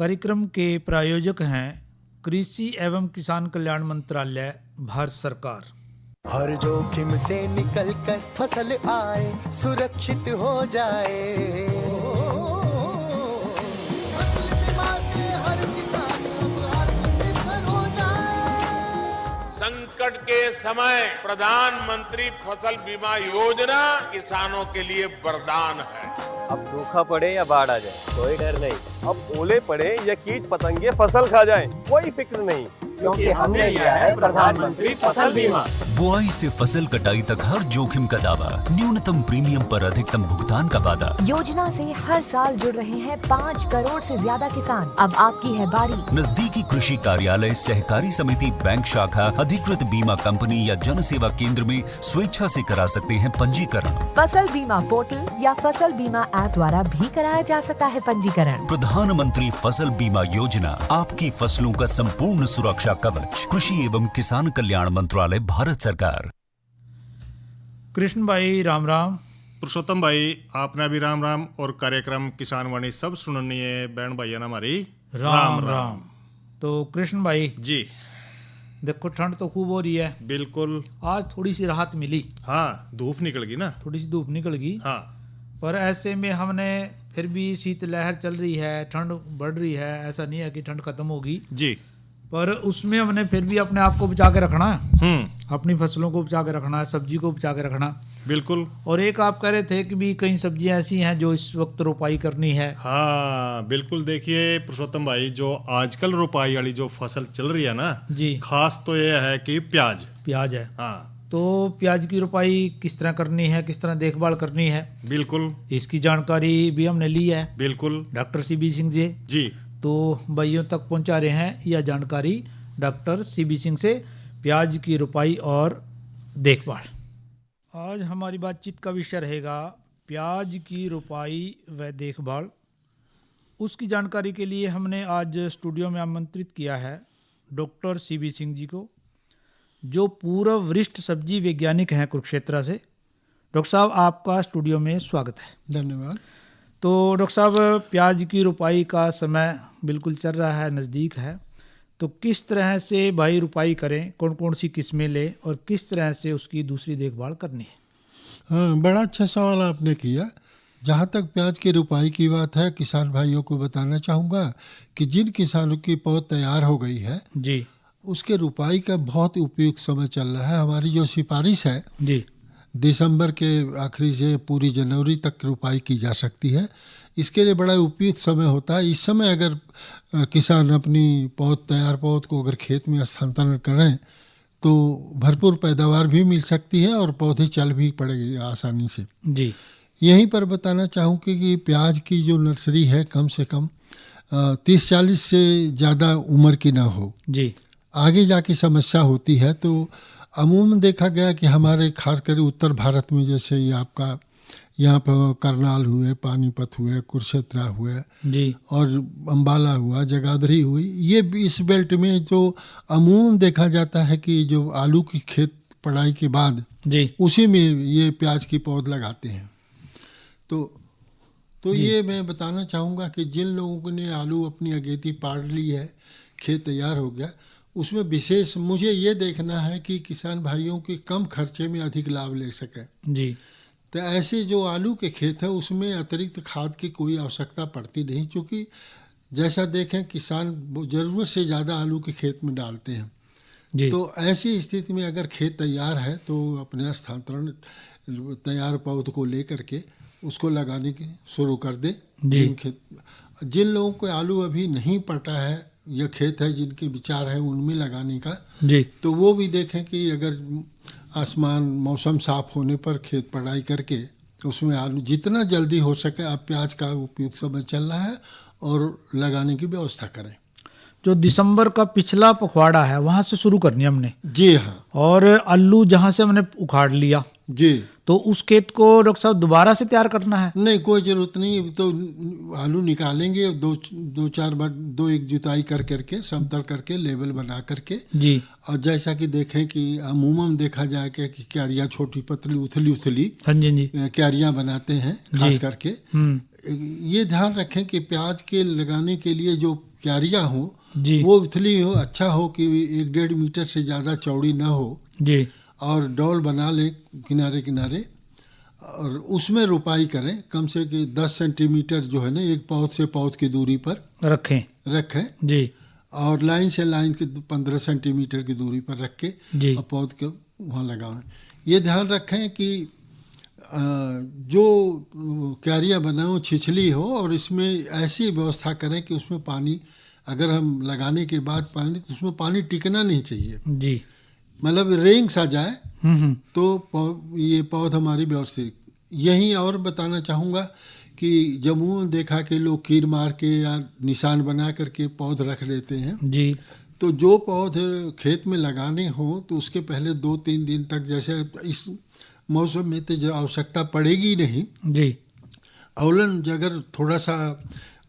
कार्यक्रम के प्रायोजक हैं कृषि एवं किसान कल्याण मंत्रालय, भारत सरकार। हर जोखिम से निकल कर फसल आए, सुरक्षित हो जाए। फसल बीमा से हर किसान अब आत्मनिर्भर हो जाए। संकट के समय प्रधानमंत्री फसल बीमा योजना किसानों के लिए वरदान है। अब सूखा पड़े या बाढ़ आ जाए, कोई डर नहीं। अब ओले पड़े या कीट पतंगे फसल खा जाए, कोई फिक्र नहीं, क्योंकि हमने लिया है प्रधानमंत्री फसल बीमा। बुआई से फसल कटाई तक हर जोखिम का दावा, न्यूनतम प्रीमियम पर अधिकतम भुगतान का वादा। योजना से हर साल जुड़ रहे हैं 5 करोड़ से ज्यादा किसान। अब आपकी है बारी। नजदीकी कृषि कार्यालय, सहकारी समिति, बैंक शाखा, अधिकृत बीमा कंपनी या जन सेवा केंद्र में स्वेच्छा से करा सकते हैं पंजीकरण। फसल बीमा पोर्टल या फसल बीमा ऐप द्वारा भी कराया जा सकता है पंजीकरण। प्रधानमंत्री फसल बीमा योजना, आपकी फसलों का संपूर्ण सुरक्षा कवच। कृषि एवं किसान कल्याण मंत्रालय, भारत सरकार। कृष्ण भाई राम राम। पुरुषोत्तम भाई आपने भी राम राम। और कार्यक्रम किसान वाणी सब सुननी है बहन भाई ना हमारी राम राम। तो कृष्ण भाई जी, देखो ठंड तो खूब हो रही है। बिल्कुल। आज थोड़ी सी राहत मिली। हाँ, धूप निकल गई ना, थोड़ी सी धूप निकल गई। हाँ, पर ऐसे में हमने फिर भी शीतलहर चल रही है, ठंड बढ़ रही है। ऐसा नहीं है कि ठंड खत्म होगी जी, पर उसमें हमने फिर भी अपने आप को बचा के रखना है। अपनी फसलों को बचा के रखना है, सब्जी को बचा के रखना। बिल्कुल। और एक आप कह रहे थे कि भी कई सब्जियां ऐसी हैं जो इस वक्त रोपाई करनी है। हाँ बिल्कुल। देखिए पुरुषोत्तम भाई, जो आजकल रोपाई वाली जो फसल चल रही है ना जी, खास तो ये है कि प्याज है। हाँ, तो प्याज की रोपाई किस तरह करनी है, किस तरह देखभाल करनी है, बिल्कुल, इसकी जानकारी भी हमने ली है। बिल्कुल डॉक्टर सीबी सिंह जी तो भाइयों तक पहुंचा रहे हैं यह जानकारी डॉक्टर सीबी सिंह से, प्याज की रोपाई और देखभाल। आज हमारी बातचीत का विषय रहेगा प्याज की रोपाई व देखभाल। उसकी जानकारी के लिए हमने आज स्टूडियो में आमंत्रित किया है डॉक्टर सीबी सिंह जी को, जो पूर्व वरिष्ठ सब्जी वैज्ञानिक हैं कुरुक्षेत्र से। डॉक्टर साहब, आपका स्टूडियो में स्वागत है। धन्यवाद। तो डॉक्टर साहब, प्याज की रोपाई का समय बिल्कुल चल रहा है, नज़दीक है, तो किस तरह से भाई रोपाई करें, कौन कौन सी किस्में लें और किस तरह से उसकी दूसरी देखभाल करनी है? हाँ, बड़ा अच्छा सवाल आपने किया। जहाँ तक प्याज की रोपाई की बात है, किसान भाइयों को बताना चाहूँगा कि जिन किसानों की पौध तैयार हो गई है जी, उसके रोपाई का बहुत उपयुक्त समय चल रहा है। हमारी जो सिफारिश है जी, दिसंबर के आखिरी से पूरी जनवरी तक रोपाई की जा सकती है। इसके लिए बड़ा उपयुक्त समय होता है। इस समय अगर किसान अपनी तैयार पौध को अगर खेत में स्थानांतरण करें तो भरपूर पैदावार भी मिल सकती है और पौधे चल भी पड़ेगी आसानी से। जी, यहीं पर बताना चाहूँगी कि प्याज की जो नर्सरी है कम से कम 30-40 से ज़्यादा उम्र की ना हो जी। आगे जाके समस्या होती है। तो अमूमन देखा गया कि हमारे खासकर उत्तर भारत में, जैसे ये आपका यहाँ पर करनाल हुए, पानीपत हुए, कुरुक्षेत्र हुए जी, और अम्बाला हुआ, जगाधरी हुई, ये इस बेल्ट में जो अमूमन देखा जाता है कि जो आलू की खेत पड़ाई के बाद जी, उसी में ये प्याज की पौध लगाते हैं। तो ये मैं बताना चाहूँगा कि जिन लोगों ने आलू अपनी अगेती पाड़ ली है, खेत तैयार हो गया, उसमें विशेष मुझे ये देखना है कि किसान भाइयों के कम खर्चे में अधिक लाभ ले सकें जी। तो ऐसे जो आलू के खेत है उसमें अतिरिक्त खाद की कोई आवश्यकता पड़ती नहीं, क्योंकि जैसा देखें किसान ज़रूरत से ज़्यादा आलू के खेत में डालते हैं जी। तो ऐसी स्थिति में अगर खेत तैयार है तो अपने स्थानांतरण तैयार पौध को लेकर के उसको लगाने की शुरू कर दे। जिन लोगों को आलू अभी नहीं पटा है या खेत है जिनके विचार है उनमें लगाने का जी, तो वो भी देखें कि अगर आसमान मौसम साफ होने पर खेत पड़ाई करके उसमें आलू जितना जल्दी हो सके, अब प्याज का उपयुक्त समय चल रहा है और लगाने की व्यवस्था करें। जो दिसंबर का पिछला पखवाड़ा है वहां से शुरू करनी है हमने। जी हाँ। और आलू जहां से हमने उखाड़ लिया जी, तो उस खेत को डॉक्टर साहब दोबारा से तैयार करना है? नहीं, कोई जरूरत नहीं। तो आलू निकालेंगे, दो चार बार एक जुताई कर करके समतल करके लेवल बना करके जी। और जैसा कि देखें कि अमूमन देखा जाए कि क्यारियाँ छोटी पतली उथली हाँ जी क्यारियाँ बनाते हैं खास करके। ये ध्यान रखें कि प्याज के लगाने के लिए जो क्यारियाँ हो जी वो उथली हो, अच्छा हो कि 1-1.5 मीटर से ज़्यादा चौड़ी ना हो, जी और डोल बना ले किनारे किनारे, और उसमें रोपाई करें। कम से कम 10 सेंटीमीटर जो है ना, एक पौध से पौध की दूरी पर रखें जी और लाइन से लाइन की 15 सेंटीमीटर की दूरी पर रख के जी और पौध को वहाँ लगाएं। ये ध्यान रखें कि जो क्यारियाँ बनाओ छिछली हो, और इसमें ऐसी व्यवस्था करें कि उसमें पानी, अगर हम लगाने के बाद पानी, तो उसमें पानी टिकना नहीं चाहिए, जी मतलब रेंग सा जाए तो ये पौध हमारी व्यवस्थित। यही और बताना चाहूँगा कि जम्मू में देखा कि लोग कीर मार के या निशान बना करके पौध रख लेते हैं। जी तो जो पौध खेत में लगाने हो तो उसके पहले 2-3 दिन तक, जैसे इस मौसम में तो जो आवश्यकता पड़ेगी नहीं जी औलन, अगर थोड़ा सा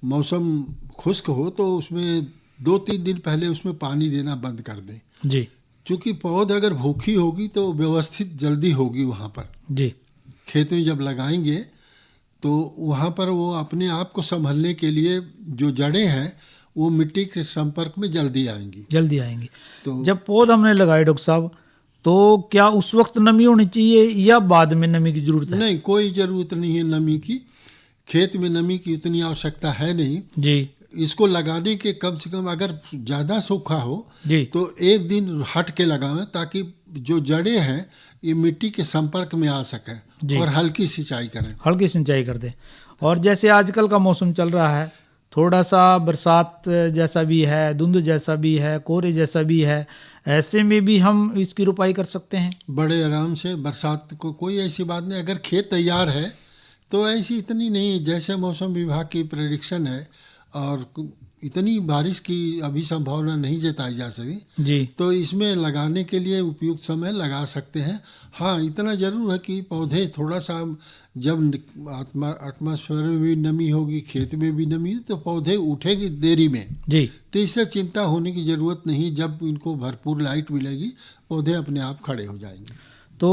मौसम खुश्क हो तो उसमें 2-3 दिन पहले उसमें पानी देना बंद कर दें। जी चूँकि पौध अगर भूखी होगी तो व्यवस्थित जल्दी होगी वहाँ पर। जी खेत में जब लगाएंगे तो वहाँ पर वो अपने आप को संभलने के लिए जो जड़ें हैं वो मिट्टी के संपर्क में जल्दी आएंगी। तो जब पौध हमने लगाए डॉक्टर साहब, तो क्या उस वक्त नमी होनी चाहिए या बाद में नमी की जरूरत है? नहीं, कोई ज़रूरत नहीं है नमी की। खेत में नमी की उतनी आवश्यकता है नहीं जी। इसको लगाने के कम से कम, अगर ज़्यादा सूखा हो जी तो एक दिन हट के लगावें, ताकि जो जड़ें हैं ये मिट्टी के संपर्क में आ सकें, और हल्की सिंचाई कर दें। और जैसे आजकल का मौसम चल रहा है, थोड़ा सा बरसात जैसा भी है, धुंध जैसा भी है, कोहरे जैसा भी है, ऐसे में भी हम इसकी रोपाई कर सकते हैं बड़े आराम से। बरसात को कोई ऐसी बात नहीं, अगर खेत तैयार है तो ऐसी इतनी नहीं, जैसे मौसम विभाग की प्रेडिक्शन है और इतनी बारिश की अभी संभावना नहीं जताई जा सकी जी, तो इसमें लगाने के लिए उपयुक्त समय लगा सकते हैं। हाँ, इतना ज़रूर है कि पौधे थोड़ा सा, जब एटमॉस्फेयर में भी नमी होगी, खेत में भी नमी, तो पौधे उठेगी देरी में जी। तो इससे चिंता होने की ज़रूरत नहीं। जब इनको भरपूर लाइट मिलेगी पौधे अपने आप खड़े हो जाएंगे। तो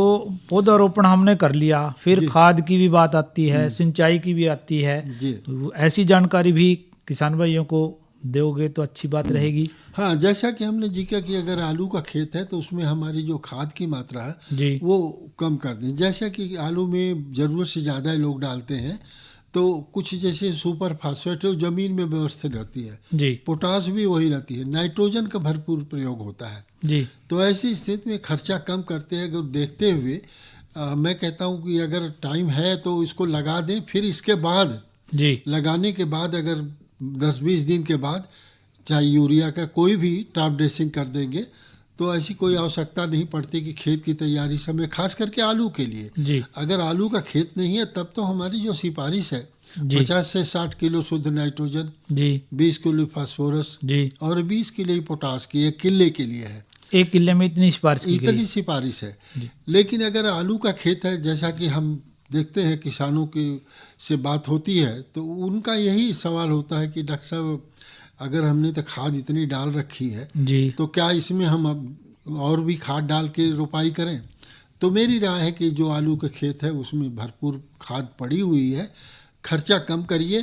पौधारोपण हमने कर लिया, फिर खाद की भी बात आती है, सिंचाई की भी आती है जी। तो ऐसी जानकारी भी किसान भाइयों को दोगे तो अच्छी बात रहेगी। हाँ, जैसा कि हमने जिक्र किया, अगर आलू का खेत है तो उसमें हमारी जो खाद की मात्रा है जी, वो कम कर दें। जैसा कि आलू में ज़रूरत से ज़्यादा लोग डालते हैं, तो कुछ जैसे सुपर फास्फेट है ज़मीन में व्यवस्थित रहती है जी, पोटास भी वही रहती है, नाइट्रोजन का भरपूर प्रयोग होता है जी। तो ऐसी स्थिति में खर्चा कम करते हैं। अगर देखते हुए मैं कहता हूँ कि अगर टाइम है तो इसको लगा दें, फिर इसके बाद जी, लगाने के बाद अगर 10-20 दिन के बाद चाहे यूरिया का कोई भी टॉप ड्रेसिंग कर देंगे तो ऐसी कोई आवश्यकता नहीं पड़ती कि खेत की तैयारी समय, खास करके आलू के लिए। जी, अगर आलू का खेत नहीं है तब तो हमारी जो सिफारिश है 50 से 60 किलो शुद्ध नाइट्रोजन, जी, 20 किलो फास्फोरस जी। और 20 किलो पोटास की एक किले के लिए है। एक किले में इतनी सिफारिश है। लेकिन अगर आलू का खेत है, जैसा कि हम देखते हैं किसानों की से बात होती है तो उनका यही सवाल होता है कि डॉक्टर साहब अगर हमने तो खाद इतनी डाल रखी है जी, तो क्या इसमें हम अब और भी खाद डाल के रोपाई करें? तो मेरी राय है कि जो आलू के खेत है उसमें भरपूर खाद पड़ी हुई है, खर्चा कम करिए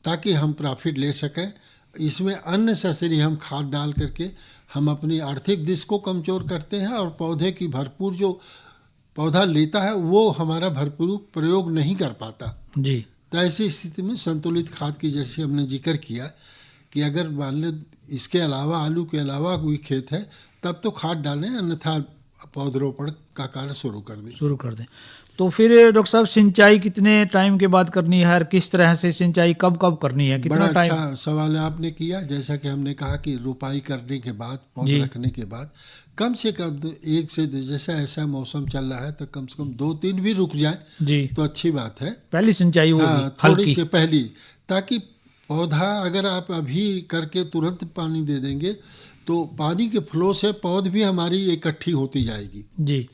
ताकि हम प्रॉफिट ले सकें। इसमें अननेसेसरी हम खाद डाल करके हम अपनी आर्थिक दिश को कमज़ोर करते हैं और पौधे की भरपूर जो पौधा लेता है वो हमारा भरपूर प्रयोग नहीं कर पाता जी। तो ऐसी स्थिति में संतुलित खाद की, जैसे हमने जिक्र किया कि अगर मान लें इसके अलावा आलू के अलावा कोई खेत है तब तो खाद डालें, अन्यथा पौधरोपण का कार्य शुरू कर दें। तो फिर डॉक्टर साहब सिंचाई कितने टाइम के बाद करनी है, किस तरह से सिंचाई कब कब करनी है, कितना बड़ा टाइम? अच्छा सवाल आपने किया। जैसा कि हमने कहा कि रोपाई करने के बाद, पौधे रखने के बाद कम से कम 1 से 2, जैसा ऐसा मौसम चल रहा है तो कम से कम 2-3 भी रुक जाए जी, तो अच्छी बात है। पहली सिंचाई वो थोड़ी से पहली, ताकि पौधा अगर आप अभी करके तुरंत पानी दे देंगे तो पानी के फ्लो से पौध भी हमारी इकट्ठी होती जाएगी जी।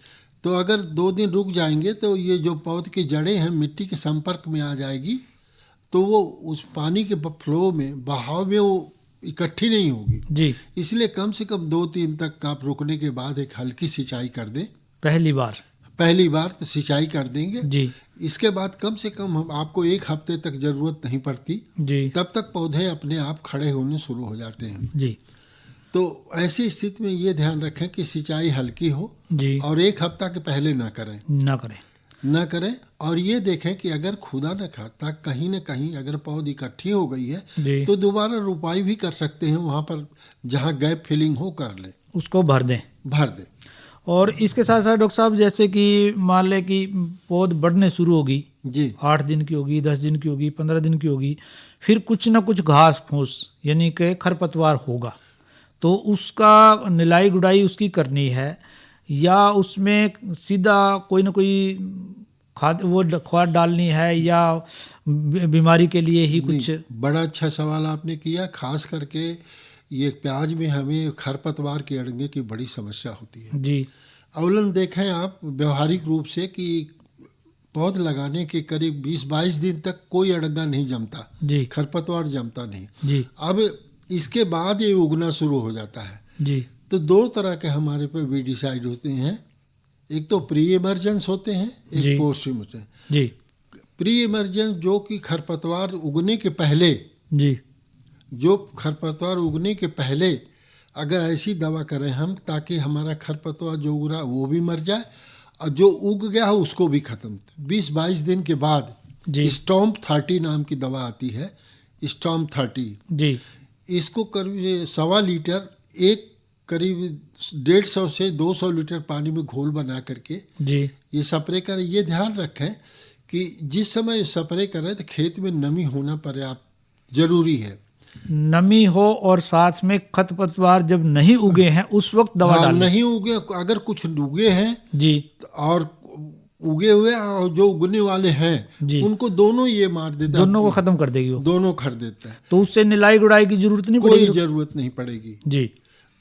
तो अगर 2 दिन रुक जाएंगे तो ये जो पौध की जड़ें हैं मिट्टी के संपर्क में आ जाएगी तो वो उस पानी के फ्लो में, बहाव में वो इकट्ठी नहीं होगी जी। इसलिए कम से कम 2-3 तक आप रुकने के बाद एक हल्की सिंचाई कर दें। पहली बार पहली बार तो सिंचाई कर देंगे जी इसके बाद कम से कम हम आपको 1 हफ्ते तक जरूरत नहीं पड़ती, जी तब तक पौधे अपने आप खड़े होने शुरू हो जाते हैं। जी तो ऐसी स्थिति में ये ध्यान रखें कि सिंचाई हल्की हो जी और 1 हफ्ता के पहले ना करें ना करें। और ये देखें कि अगर खुदा न खाता कहीं न कहीं अगर पौध इकट्ठी हो गई है जी तो दोबारा रोपाई भी कर सकते हैं, वहाँ पर जहाँ गैप फिलिंग हो कर लें, उसको भर दें। और इसके साथ साथ डॉक्टर साहब जैसे कि मान लें कि पौध बढ़ने शुरू होगी जी 8 दिन की होगी, 10 दिन की होगी, 15 दिन की होगी, फिर कुछ ना कुछ घास फूस यानी कि खरपतवार होगा, तो उसका निलाई गुड़ाई उसकी करनी है या उसमें सीधा कोई ना कोई खाद डालनी है या बीमारी के लिए ही कुछ? बड़ा अच्छा सवाल आपने किया। खास करके ये प्याज में हमें खरपतवार के अड़ंगे की बड़ी समस्या होती है जी। अवलन देखें आप व्यवहारिक रूप से कि पौध लगाने के करीब 20-22 दिन तक कोई अड़ंगा नहीं जमता जी, खरपतवार जमता नहीं जी। अब इसके बाद ये उगना शुरू हो जाता है जी। तो 2 तरह के हमारे पे वीडिसाइड होते हैं, एक तो प्री इमर्जेंस होते हैं, एक पोस्ट इमर्जेंस जी। प्री इमर्जेंस जो कि खरपतवार उगने के पहले जी, जो खरपतवार उगने के पहले अगर ऐसी दवा करें हम ताकि हमारा खरपतवार जो उग रहा वो भी मर जाए और जो उग गया हो उसको भी खत्म। 20-22 दिन के बाद स्टॉम्प 30 नाम की दवा आती है, स्टॉम्प 30 जी। इसको करीब 1.25 लीटर एक करीब 150 से 200 लीटर पानी में घोल बना करके जी ये स्प्रे करें। ये ध्यान रखें कि जिस समय स्प्रे करें तो खेत में नमी होना पर्याप्त जरूरी है, नमी हो और साथ में खरपतवार जब नहीं उगे हैं उस वक्त दवा डालें। नहीं उगे, अगर कुछ उगे हैं जी और उगे हुए और जो उगने वाले हैं उनको दोनों ये मार देता है, दोनों को खत्म कर देगी वो, दोनों कर देता है, तो उससे निलाई गुड़ाई की जरूरत नहीं पड़ेगी, कोई जरूरत नहीं पड़ेगी जी।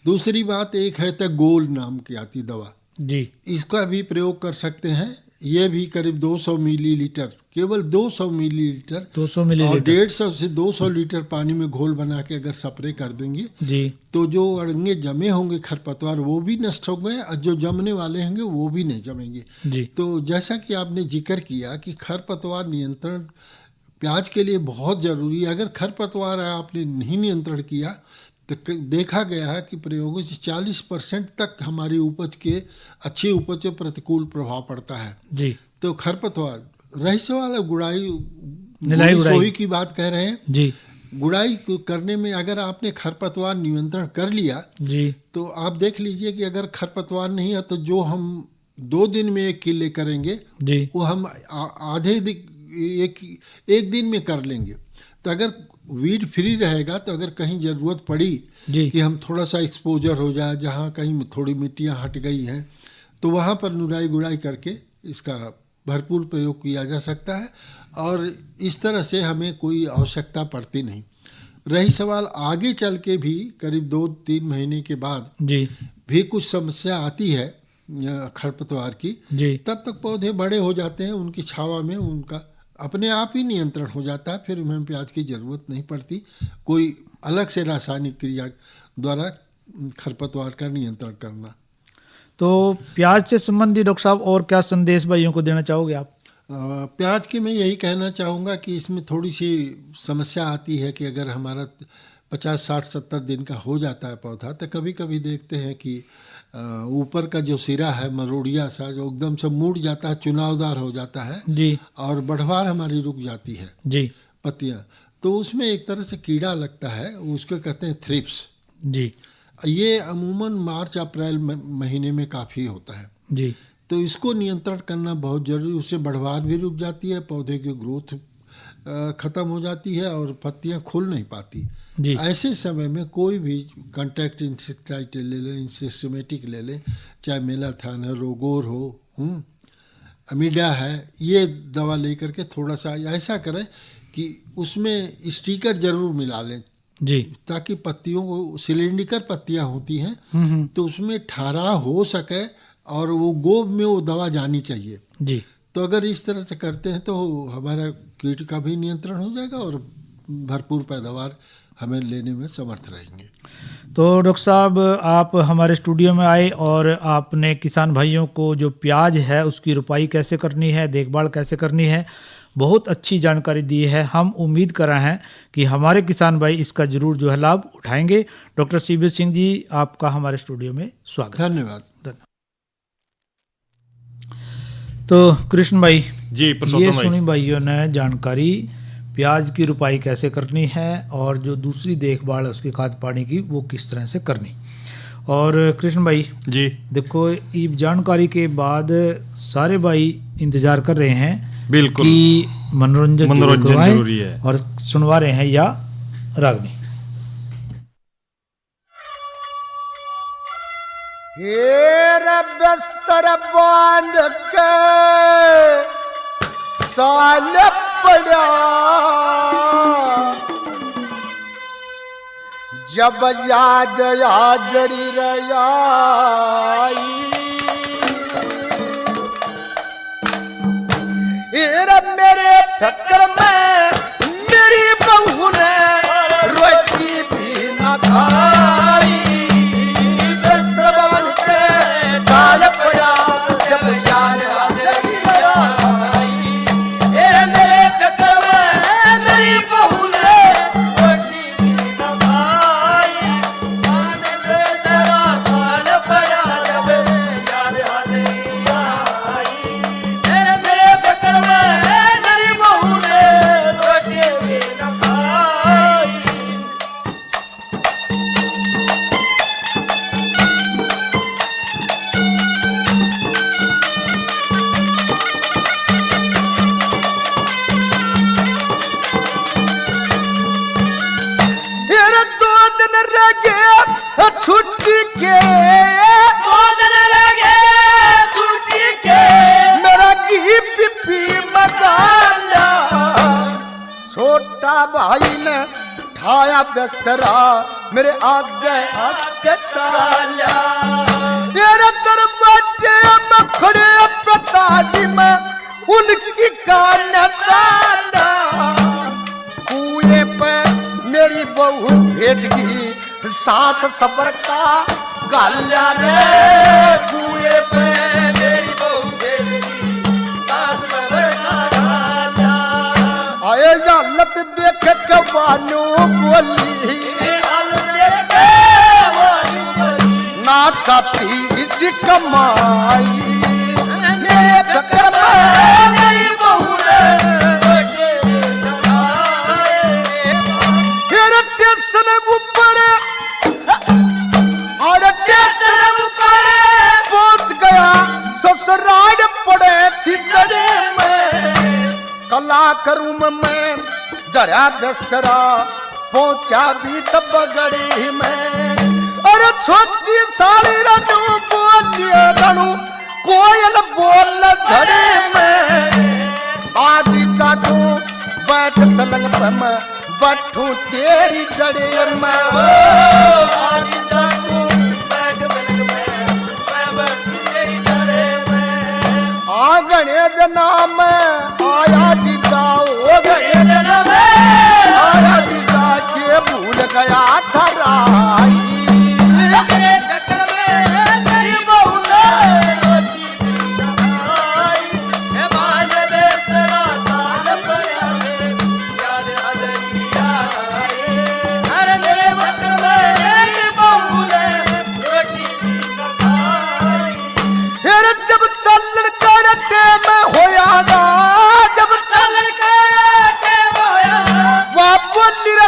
दूसरी बात एक है तो गोल नाम की आती दवा जी, इसका भी प्रयोग कर सकते हैं। ये भी करीब 200 मिलीलीटर, केवल 200 मिलीलीटर 200 और मिलीलीटर 150 से 200 लीटर पानी में घोल बना के अगर स्प्रे कर देंगे जी, तो जो अड़ंगे जमे होंगे खरपतवार वो भी नष्ट हो गए और जो जमने वाले होंगे वो भी नहीं जमेंगे जी। तो जैसा कि आपने जिक्र किया कि खरपतवार नियंत्रण प्याज के लिए बहुत ज़रूरी है। अगर खरपतवार आपने नहीं नियंत्रण किया तो देखा गया है कि प्रयोगों से 40% तक हमारी उपज के अच्छी उपज पे प्रतिकूल प्रभाव पड़ता है जी। तो खरपतवार रही सवाल गुड़ाई निलाई गुड़ाई सोई की बात कह रहे हैं जी। गुड़ाई करने में अगर आपने खरपतवार नियंत्रण कर लिया जी तो आप देख लीजिए कि अगर खरपतवार नहीं है तो जो हम 2 दिन में 1 किले करेंगे जी वो हम एक दिन में कर लेंगे। तो अगर वीड फ्री रहेगा तो अगर कहीं ज़रूरत पड़ी कि हम थोड़ा सा एक्सपोजर हो जाए, जहाँ कहीं थोड़ी मिट्टियाँ हट गई हैं तो वहाँ पर नुराई गुड़ाई करके इसका भरपूर प्रयोग किया जा सकता है और इस तरह से हमें कोई आवश्यकता पड़ती नहीं। रही सवाल आगे चल के भी करीब 2-3 महीने के बाद जी भी कुछ समस्या आती है खरपतवार की जी, तब तक पौधे बड़े हो जाते हैं, उनकी छावा में उनका अपने आप ही नियंत्रण हो जाता है, फिर हमें प्याज की ज़रूरत नहीं पड़ती कोई अलग से रासायनिक क्रिया द्वारा खरपतवार का नियंत्रण करना। तो प्याज से संबंधित डॉक्टर साहब और क्या संदेश भाइयों को देना चाहोगे आप? प्याज के मैं यही कहना चाहूँगा कि इसमें थोड़ी सी समस्या आती है कि अगर हमारा 50, 60, 70 दिन का हो जाता है पौधा तो कभी कभी देखते हैं कि ऊपर का जो सिरा है मरोड़िया सा जो एकदम से मुड़ जाता है, चुनावदार हो जाता है जी और बढ़वार हमारी रुक जाती है जी पत्तियाँ, तो उसमें एक तरह से कीड़ा लगता है, उसको कहते हैं थ्रिप्स जी। ये अमूमन मार्च अप्रैल महीने में काफ़ी होता है जी, तो इसको नियंत्रण करना बहुत ज़रूरी। उससे बढ़वार भी रुक जाती है, पौधे की ग्रोथ ख़त्म हो जाती है और पत्तियाँ खुल नहीं पाती जी। ऐसे समय में कोई भी कॉन्टैक्ट इंसेक्टिसाइड ले लें, सिस्टमेटिक ले लें, चाहे मेलाथान है, रोगोर हो, अमीडा है, ये दवा लेकर के थोड़ा सा ऐसा करें कि उसमें स्टिकर जरूर मिला लें जी, ताकि पत्तियों को सिलिंड्रिकल पत्तियाँ होती हैं तो उसमें ठहराव हो सके और वो गोब में वो दवा जानी चाहिए जी। तो अगर इस तरह से करते हैं तो हमारा कीट का भी नियंत्रण हो जाएगा और भरपूर पैदावार हमें लेने में समर्थ रहेंगे। तो डॉक्टर साहब, आप हमारे स्टूडियो में आए और आपने किसान भाइयों को जो प्याज है उसकी रुपाई कैसे करनी है, देखभाल कैसे करनी है, बहुत अच्छी जानकारी दी है। हम उम्मीद कर रहे हैं कि हमारे किसान भाई इसका जरूर जो है लाभ उठाएंगे। डॉक्टर सीबी सिंह जी, आपका हमारे स्टूडियो में स्वागत। धन्यवाद। तो कृष्ण भाई जी, ये पुरुषोत्तम भाई। सुनी भाइयों ने जानकारी प्याज की रुपाई कैसे करनी है और जो दूसरी देखभाल है उसकी खाद पानी की वो किस तरह से करनी। और कृष्ण भाई जी, देखो, ये जानकारी के बाद सारे भाई इंतजार कर रहे हैं बिल्कुल कि मनोरंजन मनोरंजन जरूरी है और सुनवा रहे हैं या रागनी। हेरा बिस्तर बांध के साल पड़ा, जब याद हाजरी रही, हेरा मेरे फकर में मेरी बहू ने रोटी भी न खाई। भाई ने ठाया बिस्तरा मेरे आगे आके चाला, तेरे दरवाजे में खड़े पिताजी में उनकी कान चाला। कुएं पे मेरी बहू भेट गई सास सबर का गालिया रे, कुएं पे मेरी बहू भेट गई सास सबर का गालिया। आए हालत देख के बानू बोली, ना चाहती इसी कमाई, मेरे फकर में मेरी बहू फिर टेंशन ऊपर और टेंशन ऊपर पहुंच गया, ससुराल पड़े थी जड़े में, कला करूं मैं दरा बिस्तरा पहुंचा भी तब बगड़ी में। अरे छोटी साली रनू बोलिए धनू कोयल बोल झड़े में, आज जादू बैठ पलंग पे मैं बैठूं तेरी जड़े में, आज जादू बैठ पलंग पे मैं बैठूं तेरी जड़े में। आ गणेश नाम आया जी जाओ, गणेश नाम आया जी जाके भूल गया था राई।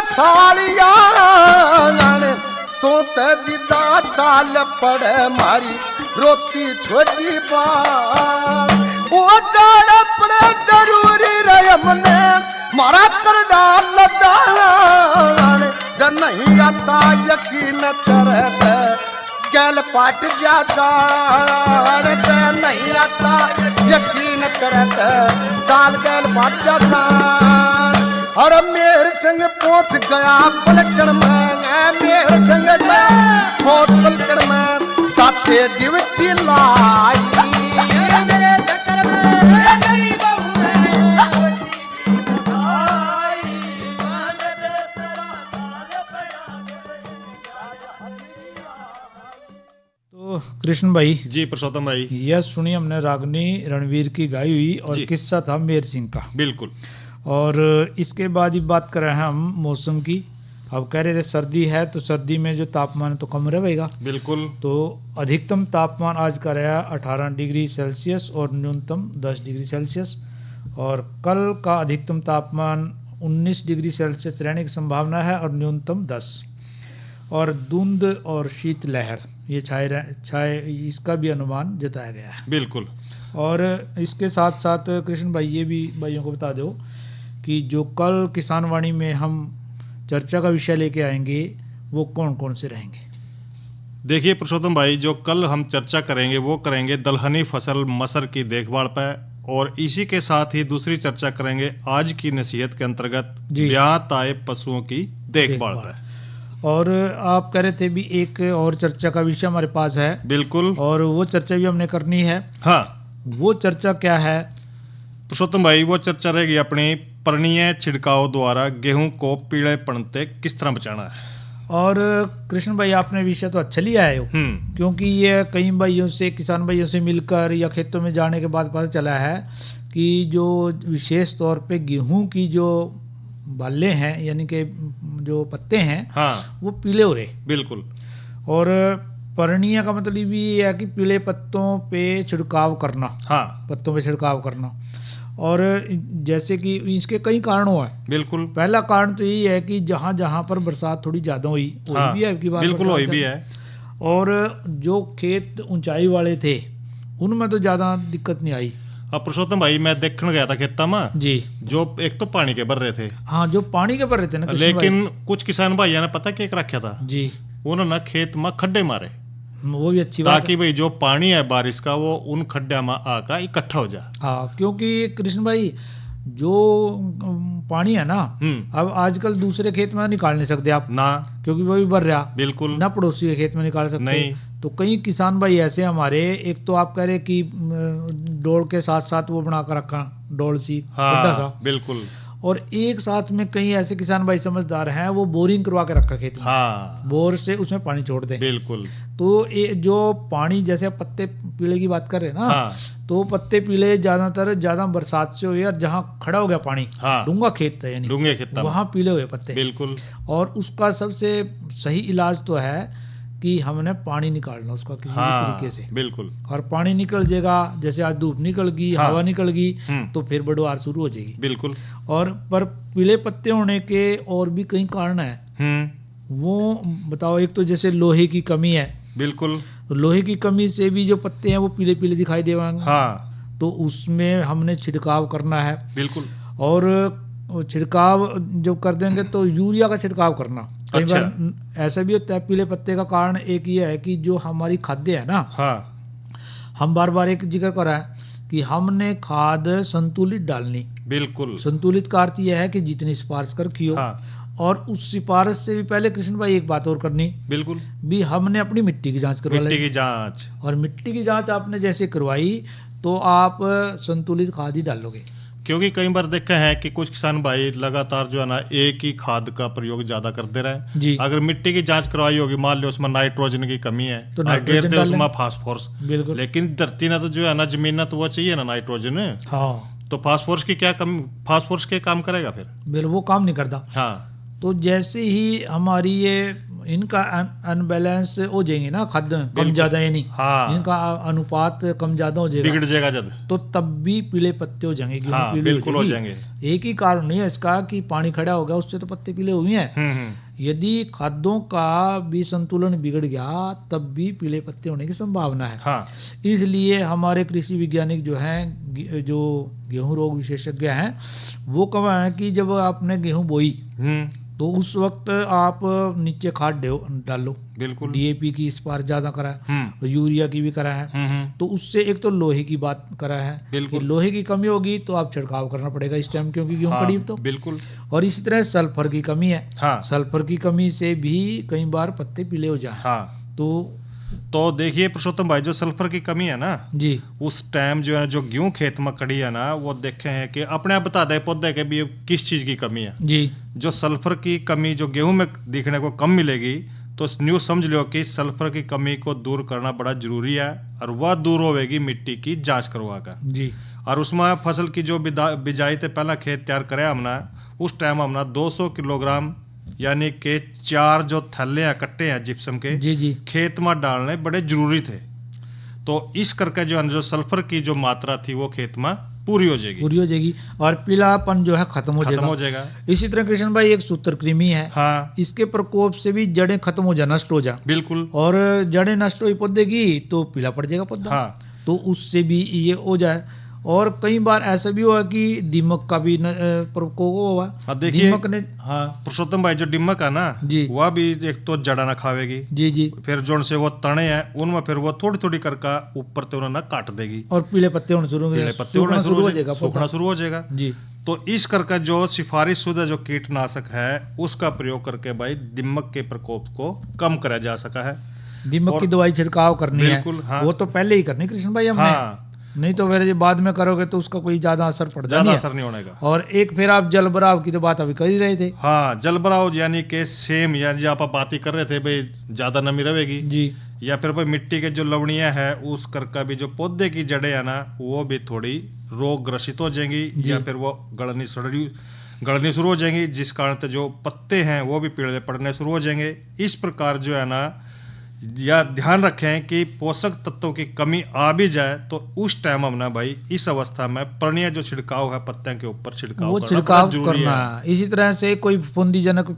सालिया तो तेजा साल पड़े मारी रोटी छोटी बात, वो जान पड़े जरूरी रहे मने मारा कर डाल दान, जब नहीं आता यकीन करते गैल पाट जाता, जब नहीं आता यकीन करते साल गैल पाट जाता। और मेरे संग पहुंच गया पलटन में, मेरे संग पहुंच पलटन में साथे डिवटी लाई। कृष्ण भाई जी पुरुषोत्तम भाई। यह सुनी हमने रागनी रणवीर की गाई हुई और जी। किस्सा था मेर सिंह का। बिल्कुल। और इसके बाद ही बात कर रहे हैं हम मौसम की। अब कह रहे थे सर्दी है तो सर्दी में जो तापमान है तो कम रहेगा। बिल्कुल। तो अधिकतम तापमान आज का रहा 18 डिग्री सेल्सियस और न्यूनतम 10 डिग्री सेल्सियस। और कल का अधिकतम तापमान 19 डिग्री सेल्सियस रहने की संभावना है और न्यूनतम 10। और धुंध और शीतलहर ये छाए इसका भी अनुमान जताया गया है। बिल्कुल। और इसके साथ साथ कृष्ण भाई ये भी भाइयों को बता दो कि जो कल किसान वाणी में हम चर्चा का विषय लेके आएंगे वो कौन कौन से रहेंगे। देखिए पुरुषोत्तम भाई, जो कल हम चर्चा करेंगे वो करेंगे दलहनी फसल मसर की देखभाल पर, और इसी के साथ ही दूसरी चर्चा करेंगे आज की नसीहत के अंतर्गत जी। ब्यात आए पशुओं की देखभाल पर। और आप कह रहे थे भी एक और चर्चा का विषय हमारे पास है। बिल्कुल। और वो चर्चा भी हमने करनी है। हाँ, वो चर्चा क्या है पुरुषोत्तम भाई? वो चर्चा रहेगी अपनी पर्णीय छिड़काव द्वारा गेहूं को पीलेपन से किस तरह बचाना है। और कृष्ण भाई आपने विषय तो अच्छा लिया है क्योंकि ये कई भाइयों से किसान भाइयों से मिलकर या खेतों में जाने के बाद पता चला है कि जो विशेष तौर पे गेहूं की जो बालें हैं यानी कि जो पत्ते हैं हाँ, वो पीले हो रहे। बिल्कुल। और पर्णीय का मतलब ये है कि पीले पत्तों पे छिड़काव करना। हाँ, पत्तों पे छिड़काव करना। और जैसे कि इसके कई कारणों है। बिल्कुल। पहला कारण तो यही है कि जहाँ जहाँ पर बरसात थोड़ी ज्यादा हुई हाँ, भी है की बात, बिल्कुल वही भी है। और जो खेत ऊंचाई वाले थे उनमें तो ज्यादा दिक्कत नहीं आई। अब पुरुषोत्तम भाई मैं देखने गया था खेता में जी, जो एक तो पानी के भर रहे थे। हाँ, जो पानी के भर रहे थे ना, लेकिन कुछ किसान भाइयों ने पता क्या रखा था जी, उन्होंने खेत में खड्डे मारे, वो भी अच्छी बात ताकि भाई जो पानी है बारिश का वो उन खड्डे में आकर इकट्ठा हो जाए। हाँ, क्योंकि कृष्ण भाई जो पानी है ना अब आजकल दूसरे खेत में निकाल नहीं सकते आप ना, क्योंकि वो भी भर रहा। बिल्कुल ना पड़ोसी के खेत में निकाल सकते नहीं। तो कई किसान भाई ऐसे हमारे, एक तो आप कह रहे कि डोल के साथ साथ वो बना कर रखा डोल सी गड्ढा सा, बिल्कुल। और एक साथ में कई ऐसे किसान भाई समझदार हैं वो बोरिंग करवा के रखा खेत में। हाँ, बोर से उसमें पानी छोड़ दे। बिल्कुल। तो ये जो पानी जैसे पत्ते पीले की बात कर रहे हैं ना, हाँ, तो पत्ते पीले ज्यादातर ज्यादा बरसात से हुए और जहाँ खड़ा हो गया पानी, हाँ, डूंगा खेत था यानी डूंगे खेत वहाँ पीले हुए पत्ते। बिल्कुल। और उसका सबसे सही इलाज तो है कि हमने पानी निकालना उसका किसी भी तरीके से। बिल्कुल। और पानी निकल जाएगा, जैसे आज धूप निकल गई, हवा निकल गई तो फिर बढ़वार शुरू हो जाएगी। बिल्कुल। और पर पीले पत्ते होने के और भी कई कारण है। वो बताओ, एक तो जैसे लोहे की कमी है। बिल्कुल। तो लोहे की कमी से भी जो पत्ते हैं वो पीले पीले दिखाई देंगे। हाँ, तो उसमें हमने छिड़काव करना है। बिल्कुल। और छिड़काव जब कर देंगे तो यूरिया का छिड़काव करना। कई बार ऐसा भी होता है पीले पत्ते का कारण एक ये है कि जो हमारी खाद्य है ना, हाँ, हम बार बार एक जिक्र कर रहा है कि हमने खाद संतुलित डालनी। बिल्कुल। संतुलित का अर्थ यह है कि जितनी सिफारिश कर की हो। हाँ, और उस सिफारिश से भी पहले कृष्ण भाई एक बात और करनी, बिल्कुल भी हमने अपनी मिट्टी की जांच करवा मिट्टी की जांच। और मिट्टी की जांच आपने जैसे करवाई तो आप संतुलित खाद ही डालोगे। क्योंकि कई बार देखा है कि कुछ किसान भाई लगातार जो है ना एक ही खाद का प्रयोग ज्यादा करते रहे जी। अगर मिट्टी की जांच करवाई होगी, मान लो उसमें नाइट्रोजन की कमी है तो गिर दे उसमें फास्फोरस। बिल्कुल। लेकिन धरती ना तो जो है ना जमीन ना तो वो चाहिए ना नाइट्रोजन। हाँ, तो फास्फोरस की क्या कम, फास्फोरस के काम करेगा फिर। बिल्कुल वो काम नहीं करता। हाँ, तो जैसे ही हमारी ये इनका अनबैलेंस हो जाएंगे ना, खाद्य कम ज्यादा यानी इनका अनुपात कम ज्यादा हो जाएगा, बिगड़ जाएगा जब, तो तब भी पीले पत्ते हो जाएंगे। हाँ, बिल्कुल हो जाएंगे। एक ही कारण नहीं है इसका कि पानी खड़ा हो गया उससे तो पत्ते पीले हुए हैं। यदि खाद्यों का भी संतुलन बिगड़ गया तब भी पीले पत्ते होने की संभावना है। हाँ, इसलिए हमारे कृषि वैज्ञानिक जो हैं, जो गेहूं रोग विशेषज्ञ हैं, वो कब है कि जब आपने गेहूं बोई तो उस वक्त आप नीचे खाद डालो। बिल्कुल। डीएपी की इस बार ज्यादा करा है, तो यूरिया की भी करा है। तो उससे एक तो लोहे की बात करा है कि लोहे की कमी होगी तो आप छिड़काव करना पड़ेगा इस टाइम, क्योंकि गेहूं कड़ी तो। बिल्कुल। और इसी तरह सल्फर की कमी है। हाँ, सल्फर की कमी से भी कई बार पत्ते पीले हो जाए। हाँ, तो देखिए पुरुषोत्तम भाई, जो सल्फर की कमी है ना जी, उस टाइम जो है जो गेहूं खेत में कड़ी है ना, वो देखे हैं कि अपने आप बता दे पौधे के भी किस चीज की कमी है जी। जो सल्फर की कमी जो गेहूं में दिखने को कम मिलेगी तो न्यू समझ लो कि सल्फर की कमी को दूर करना बड़ा जरूरी है, और वह दूर होगी मिट्टी की जांच करवा कर जी। और उसमें फसल की जो बिजाई से पहला खेत तैयार करे हमने, उस टाइम हमने 200 किलोग्राम यानी कि 4 जो थैले हैं कट्टे हैं जिप्सम के जी जी खेत में डालने बड़े जरूरी थे। तो इस करके जो सल्फर की जो मात्रा थी वो खेत में पूरी हो जाएगी और पीलापन जो है खत्म हो जाएगा। इसी तरह कृष्ण भाई एक सूत्रकृमि है, हाँ, इसके प्रकोप से भी जड़ें खत्म हो जा, नष्ट हो जा, बिल्कुल। और जड़ें नष्ट हुई पौधे की तो पीला पड़ जाएगा पौधा, हाँ, तो उससे भी ये हो जाए। और कई बार ऐसा भी हुआ कि दीमक का भी प्रकोप हुआ। हाँ, देखिए दीमक ने, हाँ पुरुषोत्तम भाई, जो दीमक है ना जी, वह भी एक तो जड़ा ना खावेगी जी जी, फिर जो से वो तने हैं उनमें फिर वो थोड़ी थोड़ी करके ऊपर से उन्होंने काट देगी और पीले पत्ते होने शुरू हो जाएगा, सूखना शुरू हो जाएगा जी। तो इस करके जो सिफारिश शुदा जो कीटनाशक है उसका प्रयोग करके भाई दीमक के प्रकोप को कम करा जा सका है। दीमक की दवाई छिड़काव करनी है, हाँ, वो तो पहले ही करनी कृष्ण भाई हमने, हाँ, नहीं तो फिर बाद में करोगे तो उसका कोई ज्यादा असर पड़ जाएगा, ज्यादा असर नहीं होने का। और एक फिर आप जल भराव की तो बात अभी कर ही रहे थे। हाँ, जल भराव यानी कि सेम, यानी जो आप बात ही कर रहे थे भाई ज्यादा नमी रहेगी जी, या फिर भाई मिट्टी के जो लवणियां है उस करका भी जो पौधे की जड़ें है ना वो भी थोड़ी रोग ग्रसित हो जाएंगी या फिर वो गलनी शुरू हो जाएंगी, जिस कारण से जो पत्ते हैं वो भी पीले पड़ने शुरू हो जाएंगे। इस प्रकार जो है ना, या ध्यान रखें कि पोषक तत्वों की कमी आ भी जाए तो उस टाइम हम ना भाई इस अवस्था में पर्णीय जो छिड़काव है पत्तों के ऊपर छिड़काव करना है। इसी तरह से कोई फफूंदीजनक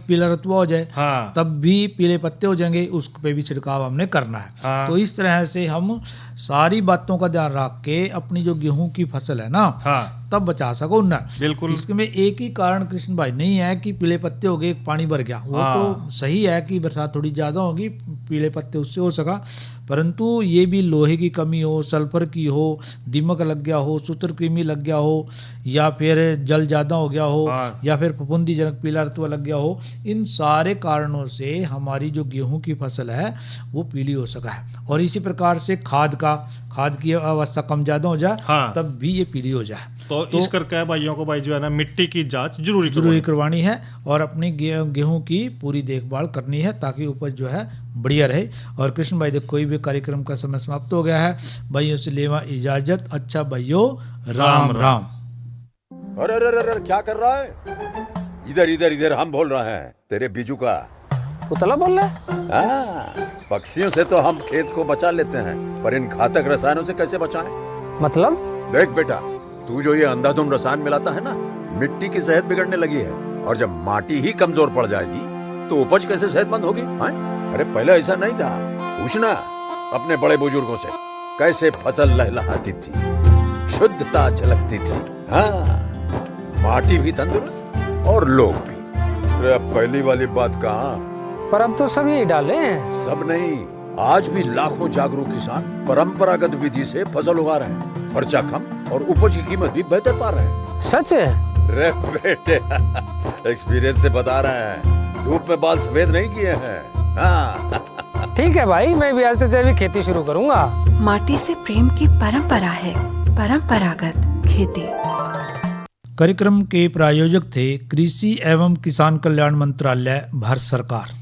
पीला रतुआ हो जाए, हाँ, तब भी पीले पत्ते हो जाएंगे, उस पे भी छिड़काव हमने करना है। हाँ, तो इस तरह से हम सारी बातों का ध्यान रख के अपनी जो गेहूं की फसल है ना, हाँ, तब बचा सको ना। बिल्कुल। इसमें एक ही कारण कृष्ण भाई नहीं है कि पीले पत्ते हो गए पानी भर गया, वो तो सही है कि बरसात थोड़ी ज्यादा होगी पीले पत्ते उससे हो सका, परंतु ये भी लोहे की कमी हो, सल्फर की हो, दीमक लग गया हो, सूत्रकृमि लग गया हो, या फिर जल ज्यादा हो गया हो, या फिर फफूंदीजनक पीला रतुआ लग गया हो, इन सारे कारणों से हमारी जो गेहूं की फसल है वो पीली हो सका है। और इसी प्रकार से खाद की अवस्था कम ज्यादा हो जाए, हाँ, तब भी ये पीली हो जाए। तो इस करके भाइयों को भाई जो है ना मिट्टी की जांच जरूरी करवानी है और अपनी गेहूं की पूरी देखभाल करनी है ताकि उपज जो है बढ़िया रहे। और कृष्ण भाई देखो कोई भी कार्यक्रम का समय समाप्त हो गया है, भाइयों से लेवा इजाजत। अच्छा भाइयों, राम राम। अरे अरे अरे क्या कर रहा है? इधर इधर इधर हम बोल रहे हैं तेरे बीजू का। उतला बोल रहा है? पक्षियों से तो हम खेत को बचा लेते हैं, पर इन घातक रसायनों से कैसे बचाएं? मतलब? देख बेटा, तू जो ये अंधाधुंध रसायन मिलाता है ना, मिट्टी की सेहत बिगड़ने लगी है, और जब माटी ही कमजोर पड़ जाएगी तो उपज कैसे सेहतमंद होगी? अरे पहले ऐसा नहीं था, पूछना अपने बड़े बुजुर्गों से, कैसे फसल लहलहाती थी, शुद्धता झलकती थी। हाँ, माटी भी तंदुरुस्त और लोग भी। अरे अब पहली वाली बात कहाँ? पर अब तो सब यही डाले हैं। सब नहीं, आज भी लाखों जागरूक किसान परंपरागत विधि से फसल उगा रहे हैं, खर्चा कम और उपज की कीमत भी बेहतर पा रहे हैं। सच है? रे बेटे, एक्सपीरियंस से बता रहे हैं, धूप में बाल सफेद नहीं किए हैं। हाँ। ठीक है भाई, मैं भी आज से जैविक खेती शुरू करूंगा। माटी से प्रेम की परंपरा है, परंपरागत खेती। कार्यक्रम के प्रायोजक थे कृषि एवं किसान कल्याण मंत्रालय, भारत सरकार।